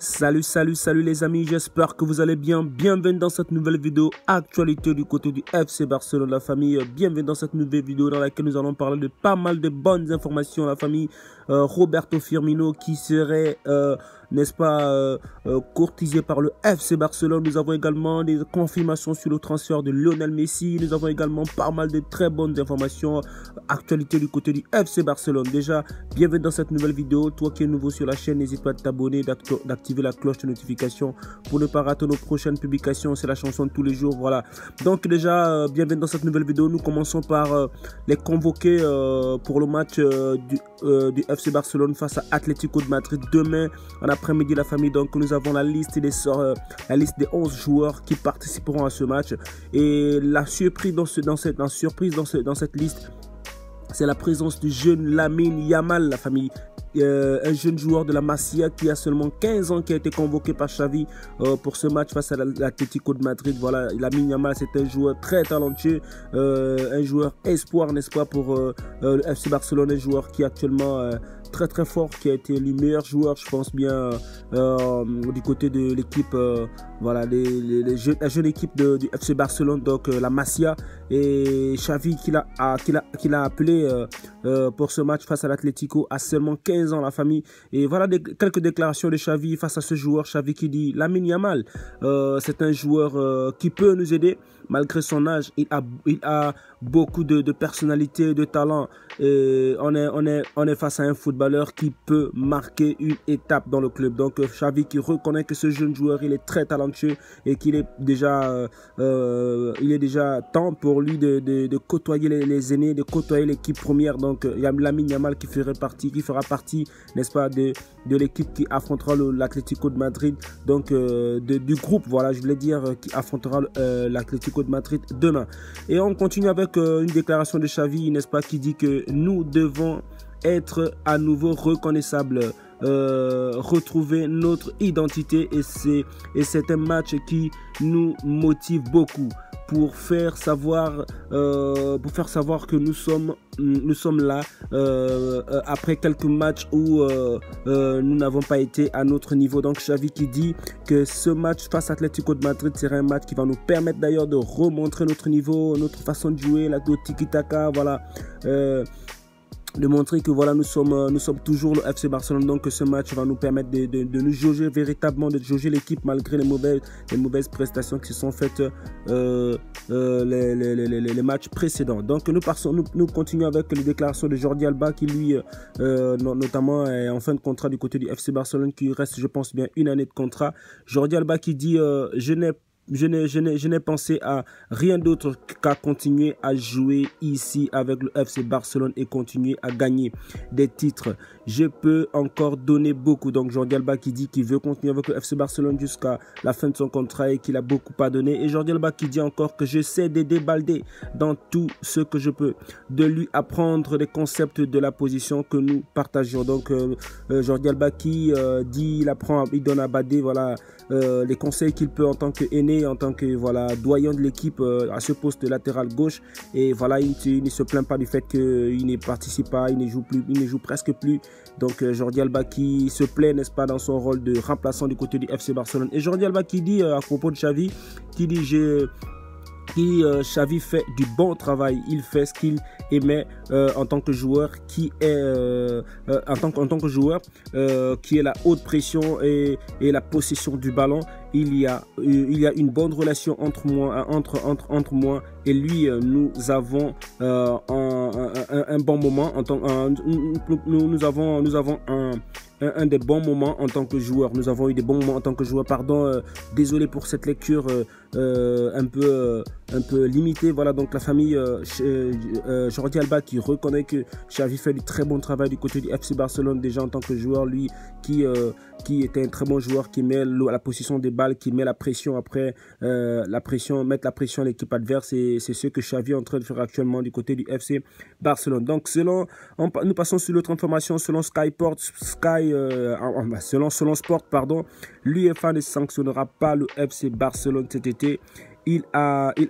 Salut les amis, j'espère que vous allez bien. Bienvenue dans cette nouvelle vidéo actualité du côté du FC Barcelone, la famille. Bienvenue dans cette nouvelle vidéo dans laquelle nous allons parler de pas mal de bonnes informations, la famille. Roberto Firmino qui serait, n'est-ce pas, courtisé par le FC Barcelone. Nous avons également des confirmations sur le transfert de Lionel Messi. Nous avons également pas mal de très bonnes informations, actualité du côté du FC Barcelone. Déjà, bienvenue dans cette nouvelle vidéo. Toi qui es nouveau sur la chaîne, n'hésite pas à t'abonner, d'activer la cloche de notification pour ne pas rater nos prochaines publications. C'est la chanson de tous les jours, voilà. Donc déjà, bienvenue dans cette nouvelle vidéo. Nous commençons par les convoquer pour le match du FC Barcelone face à Atlético de Madrid demain en après-midi, la famille. Donc nous avons la liste des 11 joueurs qui participeront à ce match, et la surprise dans cette liste, c'est la présence du jeune Lamine Yamal, la famille. Un jeune joueur de la Masia qui a seulement 15 ans, qui a été convoqué par Xavi pour ce match face à l'Atlético de Madrid. Voilà, Lamine Yamal, c'est un joueur très talentueux, un joueur espoir, n'est-ce pas, pour le FC Barcelone, un joueur qui est actuellement très fort, qui a été le meilleur joueur, je pense bien, du côté de l'équipe, voilà, la jeune équipe du FC Barcelone, donc la Masia, et Xavi qui l'a appelé pour ce match face à l'Atlético à seulement 15 ans, la famille. Et voilà quelques déclarations de Xavi face à ce joueur. Xavi qui dit: Lamine Yamal, c'est un joueur qui peut nous aider malgré son âge. Il a beaucoup de personnalité, de talent, et on est face à un footballeur qui peut marquer une étape dans le club. Donc Xavi qui reconnaît que ce jeune joueur, il est très talentueux et qu'il est déjà temps pour lui de côtoyer les aînés, de côtoyer l'équipe première. Donc il y a Lamine Yamal qui fera partie, n'est-ce pas, de l'équipe qui affrontera l'Atlético de Madrid, donc du groupe, voilà, je voulais dire, qui affrontera l'Atlético de Madrid demain. Et on continue avec une déclaration de Xavi, n'est-ce pas, qui dit que nous devons être à nouveau reconnaissables, retrouver notre identité, et c'est un match qui nous motive beaucoup pour faire savoir que nous sommes là après quelques matchs où nous n'avons pas été à notre niveau. Donc Xavi qui dit que ce match face à Atlético de Madrid sera un match qui va nous permettre d'ailleurs de remontrer notre niveau, notre façon de jouer, la tiki-taka, voilà, de montrer que voilà, nous sommes toujours le FC Barcelone. Donc ce match va nous permettre de nous jauger véritablement, de jauger l'équipe malgré les mauvaises prestations qui se sont faites les matchs précédents. Donc nous continuons avec les déclarations de Jordi Alba qui lui notamment est en fin de contrat du côté du FC Barcelone, qui reste, je pense bien, une année de contrat. Jordi Alba qui dit je n'ai pensé à rien d'autre qu'à continuer à jouer ici avec le FC Barcelone et continuer à gagner des titres. Je peux encore donner beaucoup. Donc Jordi Alba qui dit qu'il veut continuer avec le FC Barcelone jusqu'à la fin de son contrat et qu'il a beaucoup à donner. Et Jordi Alba qui dit encore que je sais d'aider Baldé dans tout ce que je peux, de lui apprendre les concepts de la position que nous partageons. Donc Jordi Alba qui dit, il donne à Baldé, voilà, les conseils qu'il peut en tant qu'aîné, en tant que, voilà, doyen de l'équipe à ce poste de latéral gauche. Et voilà, il ne se plaint pas du fait qu'il ne participe pas, il ne joue presque plus. Donc Jordi Alba qui se plaît, n'est-ce pas, dans son rôle de remplaçant du côté du FC Barcelone. Et Jordi Alba qui dit à propos de Xavi, qui dit Xavi fait du bon travail, il fait ce qu'il aimait en tant que joueur, qui est en tant que joueur qui est la haute pression et la possession du ballon. Il y a une bonne relation entre moi et lui. Nous avons un bon moment nous avons un des bons moments en tant que joueur. Nous avons eu des bons moments en tant que joueur. Pardon, désolé pour cette lecture un peu limitée. Voilà, donc la famille Jordi Alba qui reconnaît que Xavi fait du très bon travail du côté du FC Barcelone, déjà en tant que joueur, lui qui était un très bon joueur, qui met la possession des balles, qui met la pression après, mettre la pression à l'équipe adverse, et c'est ce que Xavi est en train de faire actuellement du côté du FC Barcelone. Donc nous passons sur l'autre information. Selon selon Sport, pardon, l'UEFA ne sanctionnera pas le FC Barcelone cet été. il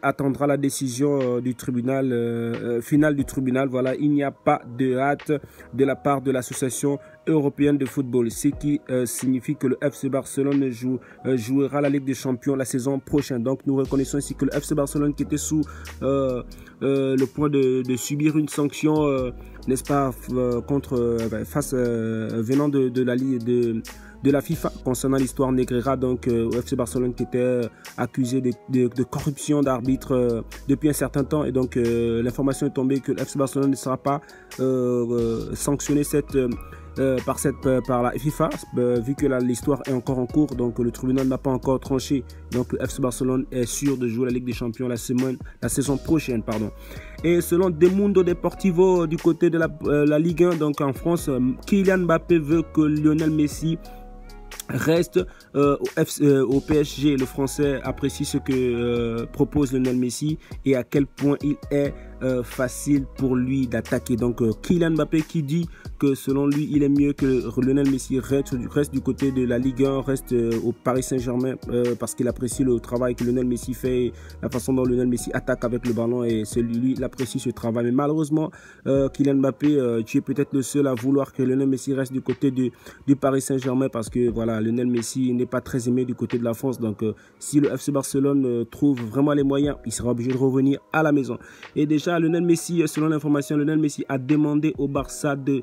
attendra la décision du tribunal, finale du tribunal. Voilà, il n'y a pas de hâte de la part de l'association européenne de football, ce qui signifie que le FC Barcelone jouera la Ligue des Champions la saison prochaine. Donc nous reconnaissons ici que le FC Barcelone, qui était sous le point de subir une sanction, n'est-ce pas, venant de la FIFA concernant l'histoire Negreira, donc au FC Barcelone, qui était accusé de corruption d'arbitre depuis un certain temps. Et donc l'information est tombée que le FC Barcelone ne sera pas sanctionné par la FIFA, vu que l'histoire est encore en cours. Donc le tribunal n'a pas encore tranché. Donc le FC Barcelone est sûr de jouer la Ligue des Champions la saison prochaine. Et selon Mundo Deportivo du côté de la Ligue 1, donc en France, Kylian Mbappé veut que Lionel Messi reste au PSG. Le Français apprécie ce que propose Lionel Messi et à quel point il est facile pour lui d'attaquer. Donc Kylian Mbappé qui dit que selon lui, il est mieux que Lionel Messi reste du côté de la Ligue 1, reste au Paris Saint-Germain, parce qu'il apprécie le travail que Lionel Messi fait, et la façon dont Lionel Messi attaque avec le ballon, et lui, il apprécie ce travail. Mais malheureusement, Kylian Mbappé, tu es peut-être le seul à vouloir que Lionel Messi reste du côté du Paris Saint-Germain, parce que voilà, Lionel Messi n'est pas très aimé du côté de la France. Donc si le FC Barcelone trouve vraiment les moyens, il sera obligé de revenir à la maison. Et déjà, Lionel Messi, selon l'information, Lionel Messi a demandé au Barça de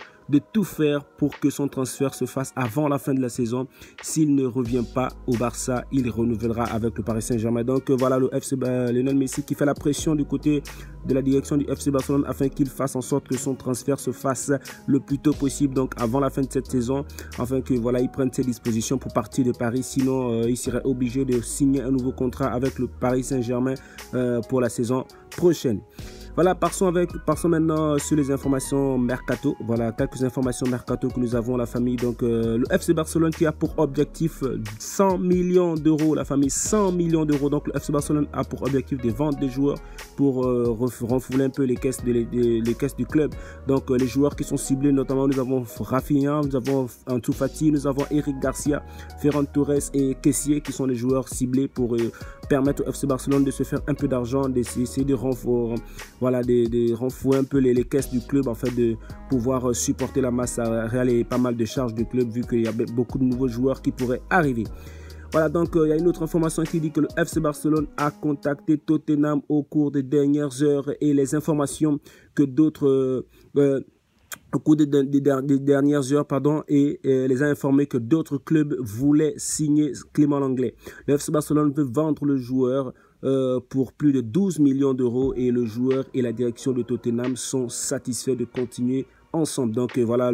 tout faire pour que son transfert se fasse avant la fin de la saison. S'il ne revient pas au Barça, il renouvellera avec le Paris Saint-Germain. Donc voilà, Lionel Messi qui fait la pression du côté de la direction du FC Barcelone afin qu'il fasse en sorte que son transfert se fasse le plus tôt possible, donc avant la fin de cette saison, afin que voilà, il prenne ses dispositions pour partir de Paris. Sinon il serait obligé de signer un nouveau contrat avec le Paris Saint-Germain pour la saison prochaine. Voilà, passons maintenant sur les informations mercato. Voilà, quelques informations mercato que nous avons, la famille. Donc, le FC Barcelone qui a pour objectif 100 millions d'euros, la famille, 100 millions d'euros. Donc, le FC Barcelone a pour objectif de vendre des joueurs pour renflouer un peu les caisses du club. Donc, les joueurs qui sont ciblés, notamment, nous avons Rafinha, nous avons Ansu Fati, nous avons Eric Garcia, Ferran Torres et Kessié, qui sont les joueurs ciblés pour permettre au FC Barcelone de se faire un peu d'argent, d'essayer de renflouer un peu les caisses du club, en fait, de pouvoir supporter la masse salariale et pas mal de charges du club, vu qu'il y a beaucoup de nouveaux joueurs qui pourraient arriver. Voilà, donc il y a une autre information qui dit que le FC Barcelone a contacté Tottenham au cours des dernières heures, et les informations que d'autres au cours des dernières heures, et les a informés que d'autres clubs voulaient signer Clément Lenglet. Le FC Barcelone veut vendre le joueur pour plus de 12 millions d'euros, et le joueur et la direction de Tottenham sont satisfaits de continuer ensemble. Donc voilà,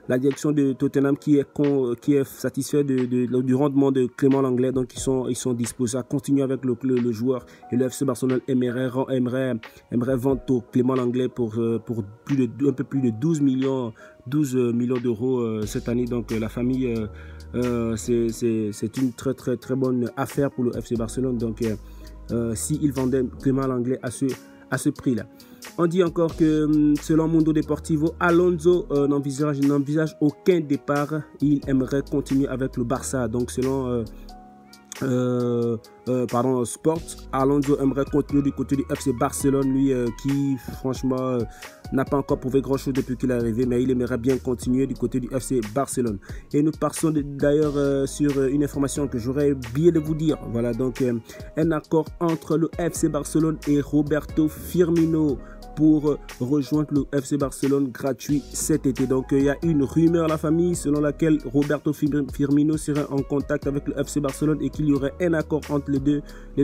la direction de Tottenham qui est satisfait du rendement de Clément Lenglet. Donc ils sont disposés à continuer avec le joueur, et le FC Barcelone aimerait vendre Clément Lenglet pour un peu plus de 12 millions d'euros cette année. Donc la famille, c'est une très bonne affaire pour le FC Barcelone. Donc s'ils vendaient Clément Lenglet à ce prix-là. On dit encore que selon Mundo Deportivo, Alonso n'envisage aucun départ. Il aimerait continuer avec le Barça. Donc selon Sport, Alonso aimerait continuer du côté du FC Barcelone, lui qui franchement n'a pas encore prouvé grand chose depuis qu'il est arrivé, mais il aimerait bien continuer du côté du FC Barcelone. Et nous passons d'ailleurs sur une information que j'aurais oublié de vous dire. Voilà, donc un accord entre le FC Barcelone et Roberto Firmino pour rejoindre le FC Barcelone gratuit cet été. Donc il y a une rumeur, la famille, selon laquelle Roberto Firmino serait en contact avec le FC Barcelone, et qu'il y aurait un accord entre les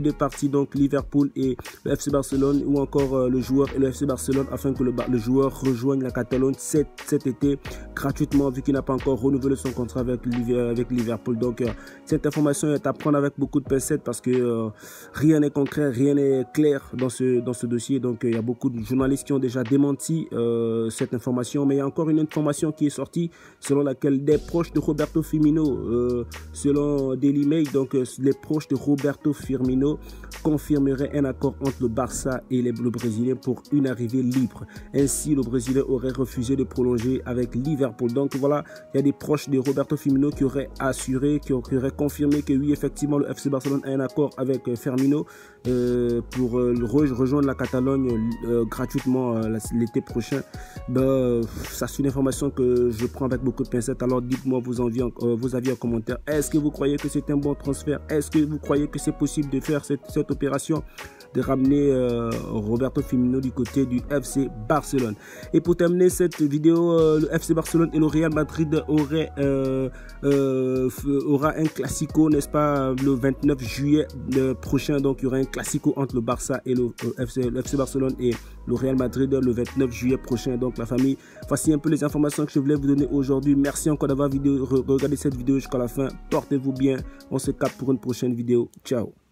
deux parties, donc Liverpool et le FC Barcelone, ou encore le joueur et le FC Barcelone, afin que le joueur rejoigne la Catalogne cet été gratuitement, vu qu'il n'a pas encore renouvelé son contrat avec Liverpool. Donc cette information est à prendre avec beaucoup de pincettes, parce que rien n'est concret, rien n'est clair dans ce dossier. Donc il y a beaucoup de journalistes journalistes qui ont déjà démenti cette information, mais il y a encore une information qui est sortie selon laquelle des proches de Roberto Firmino, selon Daily Mail, donc les proches de Roberto Firmino confirmeraient un accord entre le Barça et le Brésilien pour une arrivée libre. Ainsi, le Brésilien aurait refusé de prolonger avec Liverpool. Donc voilà, il y a des proches de Roberto Firmino qui auraient assuré, qui auraient confirmé que oui, effectivement, le FC Barcelone a un accord avec Firmino pour rejoindre la Catalogne gratuitement l'été prochain. Ça c'est une information que je prends avec beaucoup de pincettes. Alors dites-moi vos avis en commentaire. Est-ce que vous croyez que c'est un bon transfert? Est-ce que vous croyez que c'est possible de faire cette opération, de ramener Roberto Firmino du côté du FC Barcelone? Et pour terminer cette vidéo, le FC Barcelone et le Real Madrid aura un classico, n'est-ce pas, le 29 juillet prochain. Donc il y aura un classico entre le Barça et le FC Barcelone et le Real Madrid le 29 juillet prochain. Donc la famille, voici un peu les informations que je voulais vous donner aujourd'hui. Merci encore d'avoir regardé cette vidéo jusqu'à la fin. Portez-vous bien. On se capte pour une prochaine vidéo. Ciao.